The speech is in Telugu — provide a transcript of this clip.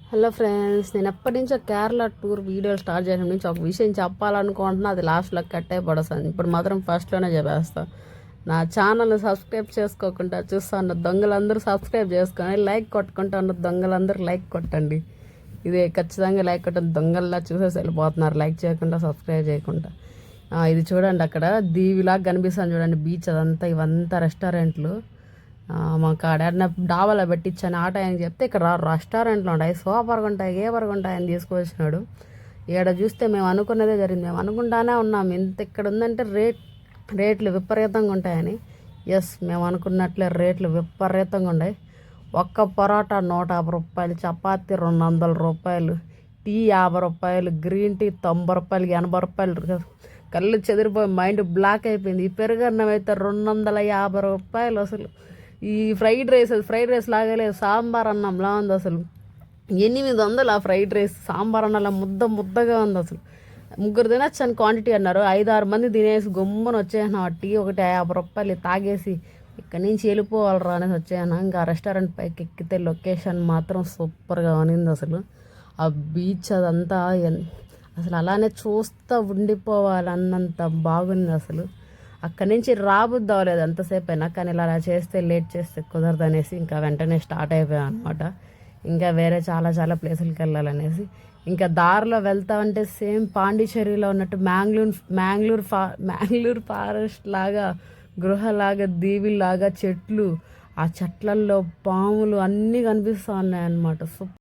హలో ఫ్రెండ్స్, నేను ఎప్పటి నుంచో కేరళ టూర్ వీడియోలు స్టార్ట్ చేయడం నుంచి ఒక విషయం చెప్పాలనుకుంటున్నా. అది లాస్ట్లో కట్ అయిపడతాను. ఇప్పుడు మాత్రం ఫస్ట్లోనే చెప్పేస్తాను. నా ఛానల్ని సబ్స్క్రైబ్ చేసుకోకుండా చూస్తున్న దొంగలందరూ సబ్స్క్రైబ్ చేసుకొని లైక్ కొట్టుకుంటా ఉన్న దొంగలందరూ లైక్ కొట్టండి. ఇదే ఖచ్చితంగా లైక్ కొట్టండి. దొంగల్లా చూసేసి వెళ్ళిపోతున్నారు లైక్ చేయకుండా, సబ్స్క్రైబ్ చేయకుండా. ఇది చూడండి, అక్కడ దీవిలాగా కనిపిస్తాను చూడండి, బీచ్ అదంతా. ఇవంతా రెస్టారెంట్లు. మాకు ఆడ డాబాలో పెట్టించాను ఆట అని చెప్తే ఇక్కడ రెస్టారెంట్లు ఉంటాయి, సూపర్గా ఉంటాయి, ఏపర్గా ఉంటాయి అని తీసుకొచ్చినాడు. ఇక్కడ చూస్తే మేము అనుకున్నదే జరిగింది. మేము అనుకుంటానే ఉన్నాం ఇంత ఇక్కడ ఉందంటే రేట్లు విపరీతంగా ఉంటాయని. ఎస్, మేము అనుకున్నట్లే రేట్లు విపరీతంగా ఉన్నాయి. ఒక్క పరోటా 150 రూపాయలు, చపాతీ 200 రూపాయలు, టీ 50 రూపాయలు, గ్రీన్ టీ 90 రూపాయలు, 80 రూపాయలు. కళ్ళు చెదిరిపోయి మైండ్ బ్లాక్ అయిపోయింది. ఈ పెరుగన్నం అయితే 250 రూపాయలు. అసలు ఈ ఫ్రైడ్ రైస్ లాగలేదు, సాంబార్ అన్నంలా ఉంది అసలు. 800 ఆ ఫ్రైడ్ రైస్. సాంబార్ అన్నంలా ముద్దగా ఉంది అసలు. ముగ్గురు తినచ్చు అని క్వాంటిటీ అన్నారు. 5-6 మంది తినేసి గమ్మున వచ్చేసినాం. ఆ టీ ఒకటి 50 రూపాయలు తాగేసి ఇక్కడి నుంచి వెళ్ళిపోవాలరా అనేసి వచ్చేసినా. ఇంకా రెస్టారెంట్ పైకి ఎక్కితే లొకేషన్ మాత్రం సూపర్గా ఉన్నింది అసలు. ఆ బీచ్ అదంతా అసలు అలానే చూస్తూ ఉండిపోవాలి అన్నంత బాగుంది అసలు. అక్కడి నుంచి రాబుద్ది అవ్వలేదు ఎంతసేపు అయినా, కానీ ఇలా చేస్తే లేట్ చేస్తే కుదరదు అనేసి ఇంకా వెంటనే స్టార్ట్ అయిపోయాం అనమాట. ఇంకా వేరే చాలా చాలా ప్లేసులకి వెళ్ళాలనేసి ఇంకా దారిలో వెళ్తామంటే సేమ్ పాండిచ్చేరిలో ఉన్నట్టు మ్యాంగ్లూర్ ఫారెస్ట్ లాగా, గృహలాగా, దీవిలాగా చెట్లు, ఆ చెట్లల్లో పాములు అన్నీ కనిపిస్తూ ఉన్నాయి అన్నమాట.